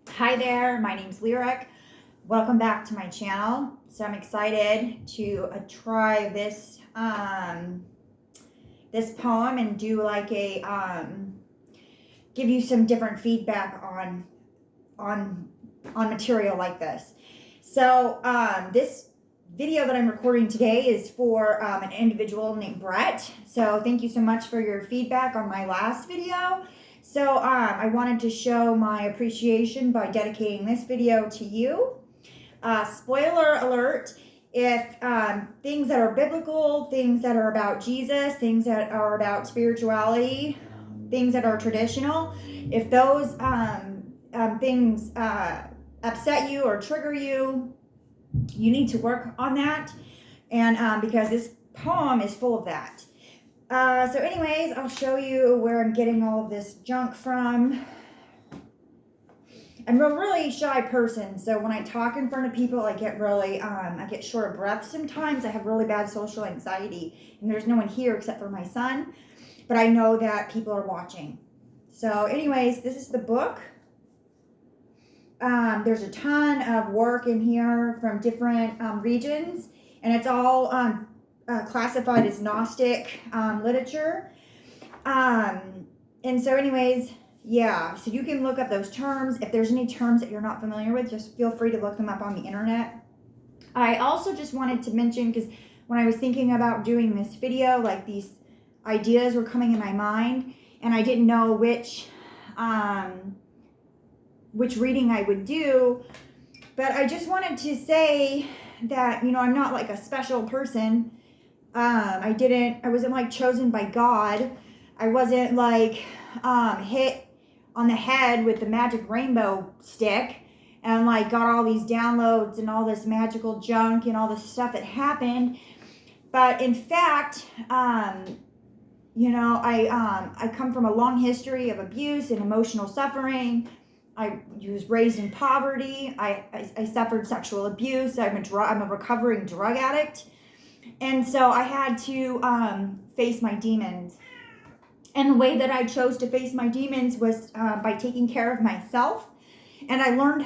Hi there, my name's Lyric. Welcome back to my channel. So I'm excited to try this this poem and do like a give you some different feedback on material like this. So this video that I'm recording today is for an individual named Brett. So thank you so much for your feedback on my last video. So I wanted to show my appreciation by dedicating this video to you. Spoiler alert, if things that are biblical, things that are about Jesus, things that are about spirituality, things that are traditional, if those things upset you or trigger you, you need to work on that. And because this poem is full of that. So anyways, I'll show you where I'm getting all of this junk from. I'm a really shy person, so when I talk in front of people, I get really, I get short of breath sometimes. I have really bad social anxiety, and there's no one here except for my son, but I know that people are watching. So anyways, this is the book. There's a ton of work in here from different regions, and it's all classified as gnostic literature. And so anyways, yeah, so you can look up those terms. If there's any terms that you're not familiar with, just feel free to look them up on the internet. I also just wanted to mention, because when I was thinking about doing this video, like these ideas were coming in my mind, and I didn't know which reading I would do, but I just wanted to say that, you know, I'm not like a special person. I wasn't like chosen by God. I wasn't like hit on the head with the magic rainbow stick and like got all these downloads and all this magical junk and all this stuff that happened. But in fact, you know, I come from a long history of abuse and emotional suffering. I was raised in poverty. I suffered sexual abuse. I'm a recovering drug addict. And so I had to face my demons. And the way that I chose to face my demons was by taking care of myself. And I learned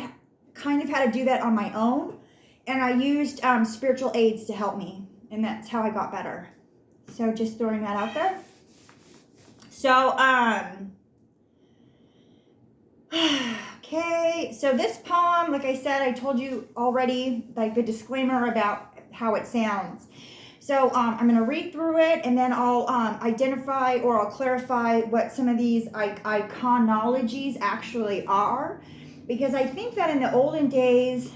kind of how to do that on my own. And I used spiritual aids to help me. And that's how I got better. So just throwing that out there. So, okay. So this poem, like I said, I told you already, like the disclaimer about how it sounds. So I'm going to read through it, and then I'll identify or I'll clarify what some of these iconologies actually are. Because I think that in the olden days,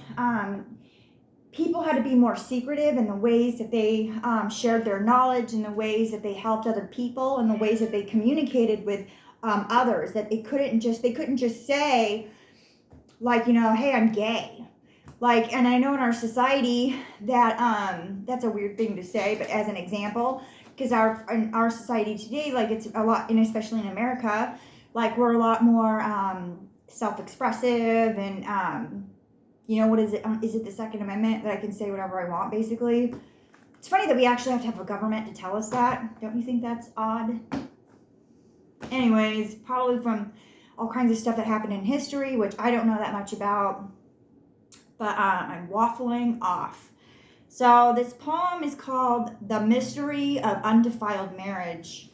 people had to be more secretive in the ways that they shared their knowledge, and the ways that they helped other people, and the ways that they communicated with others. That they couldn't just say, like, you know, hey, I'm gay. Like, and I know in our society that that's a weird thing to say, but as an example, because in our society today, like it's a lot, and especially in America, like we're a lot more self-expressive, and you know, what is it? Is it the Second Amendment that I can say whatever I want, basically? It's funny that we actually have to have a government to tell us that. Don't you think that's odd? Anyways, probably from all kinds of stuff that happened in history, which I don't know that much about. But I'm waffling off. So this poem is called The Mystery of Undefiled Marriage.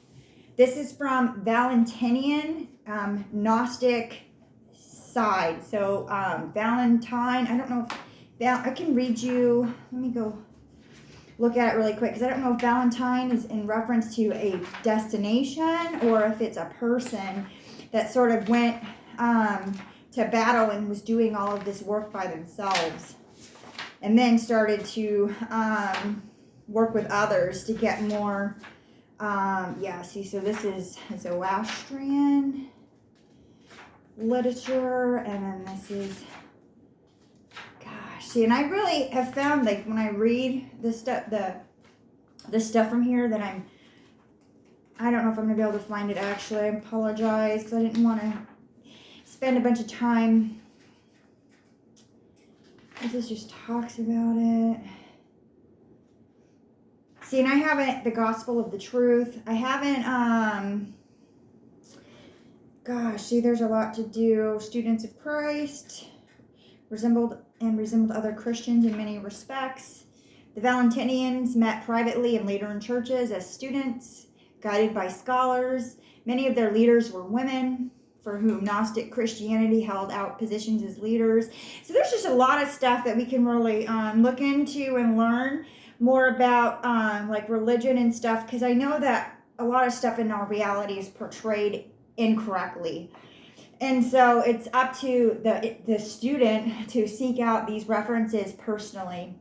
This is from Valentinian Gnostic side. So Valentine, I don't know if I can read you. Let me go look at it really quick, because I don't know if Valentine is in reference to a destination or if it's a person that sort of went to battle and was doing all of this work by themselves, and then started to work with others to get more. Yeah, see, so this is Zoroastrian literature, and then this is, gosh, see, and I really have found, like, when I read the stuff from here, that I don't know if I'm gonna be able to find it. Actually, I apologize, because I didn't want to spend a bunch of time. This just talks about it. See, and I haven't, the Gospel of the Truth, I haven't Gosh, see, there's a lot to do. Students of Christ, resembled other Christians in many respects. The Valentinians met privately and later in churches as students, guided by scholars. Many of their leaders were women, for whom Gnostic Christianity held out positions as leaders. So there's just a lot of stuff that we can really look into and learn more about, like religion and stuff, because I know that a lot of stuff in our reality is portrayed incorrectly. And so it's up to the student to seek out these references personally.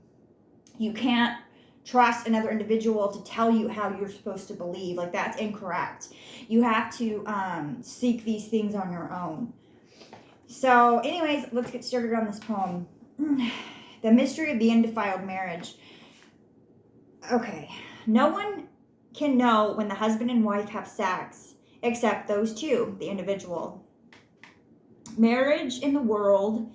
You can't trust another individual to tell you how you're supposed to believe. Like, that's incorrect. You have to seek these things on your own. So anyways, let's get started on this poem. The mystery of the undefiled marriage. Okay. No one can know when the husband and wife have sex except those two, the individual. Marriage in the world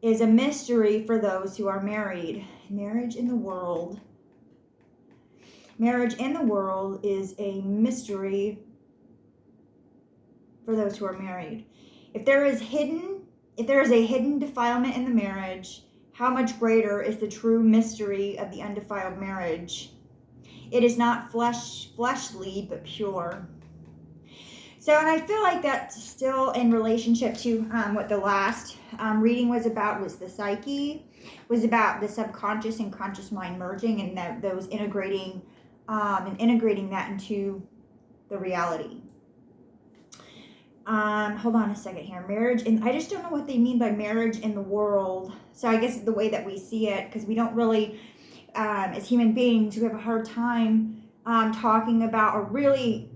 is a mystery for those who are married. Marriage in the world is a mystery for those who are married. If there is a hidden defilement in the marriage, how much greater is the true mystery of the undefiled marriage? It is not fleshly, but pure. So, and I feel like that's still in relationship to what the last reading was about, was the psyche, was about the subconscious and conscious mind merging, and those integrating that into the reality. Hold on a second here. Marriage, and I just don't know what they mean by marriage in the world. So I guess the way that we see it, because we don't really, as human beings, we have a hard time talking about, or really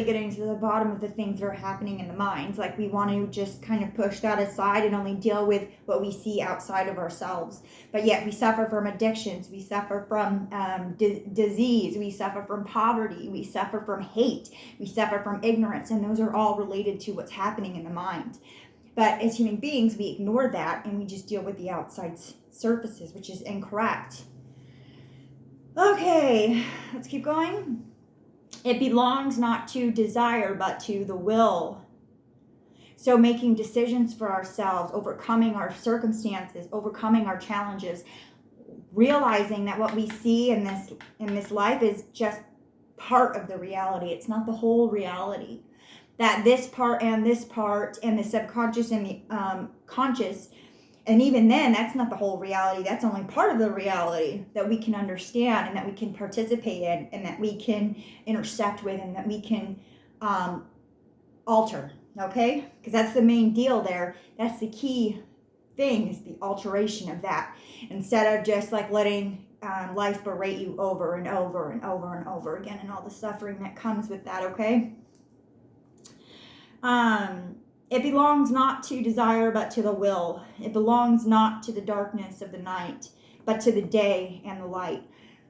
getting to the bottom of the things that are happening in the minds. Like, we want to just kind of push that aside and only deal with what we see outside of ourselves. But yet we suffer from addictions, we suffer from disease, we suffer from poverty, we suffer from hate, we suffer from ignorance, and those are all related to what's happening in the mind. But as human beings, we ignore that and we just deal with the outside surfaces, which is incorrect. Okay, let's keep going. It belongs not to desire, but to the will. So making decisions for ourselves, overcoming our circumstances, overcoming our challenges, realizing that what we see in this life is just part of the reality. It's not the whole reality. That this part and the subconscious and the conscious, and even then, that's not the whole reality. That's only part of the reality that we can understand and that we can participate in and that we can intersect with and that we can alter, okay? Because that's the main deal there. That's the key thing, is the alteration of that. Instead of just like letting life berate you over and over and over and over again and all the suffering that comes with that, okay? It belongs not to desire, but to the will. It belongs not to the darkness of the night, but to the day and the light.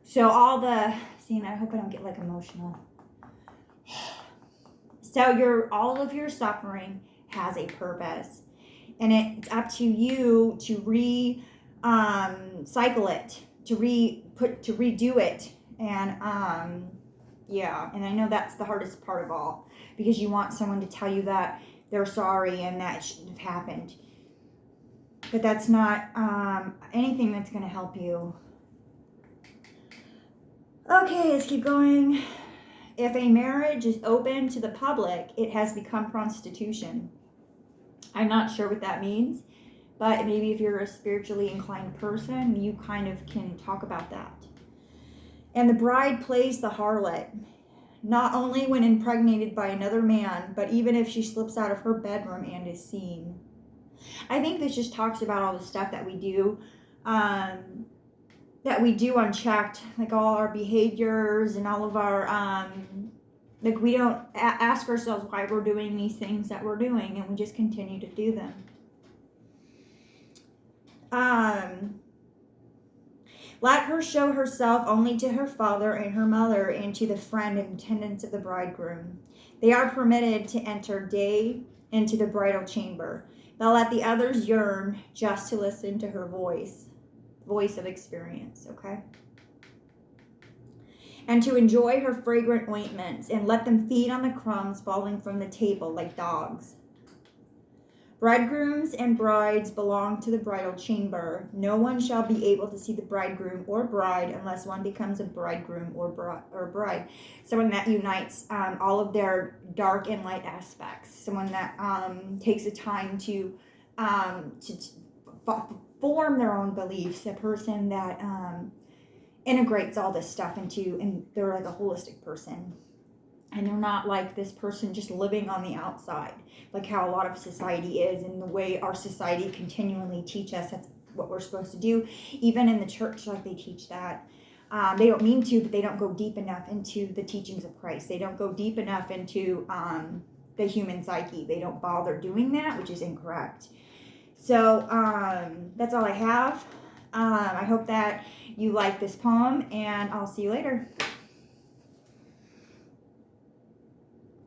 So I hope I don't get like emotional. So all of your suffering has a purpose, and it's up to you to cycle it, to redo it. And and I know that's the hardest part of all, because you want someone to tell you that they're sorry and that shouldn't have happened. But that's not anything that's going to help you. Okay, let's keep going. If a marriage is open to the public, it has become prostitution. I'm not sure what that means, but maybe if you're a spiritually inclined person, you kind of can talk about that. And the bride plays the harlot, not only when impregnated by another man, but even if she slips out of her bedroom and is seen. I think this just talks about all the stuff that we do unchecked, like all our behaviors and all of our, like we don't ask ourselves why we're doing these things that we're doing, and we just continue to do them. Let her show herself only to her father and her mother and to the friend and attendants of the bridegroom. They are permitted to enter day into the bridal chamber, but let the others yearn just to listen to her voice of experience, okay? and to enjoy her fragrant ointments, and let them feed on the crumbs falling from the table like dogs. Bridegrooms and brides belong to the bridal chamber. No one shall be able to see the bridegroom or bride unless one becomes a bridegroom or bride. Someone that unites all of their dark and light aspects. Someone that takes the time to form their own beliefs. A person that integrates all this stuff and they're like a holistic person. And they're not like this person just living on the outside, like how a lot of society is, and the way our society continually teach us that's what we're supposed to do. Even in the church, like they teach that. They don't mean to, but they don't go deep enough into the teachings of Christ. They don't go deep enough into the human psyche. They don't bother doing that, which is incorrect. So that's all I have. I hope that you like this poem, and I'll see you later.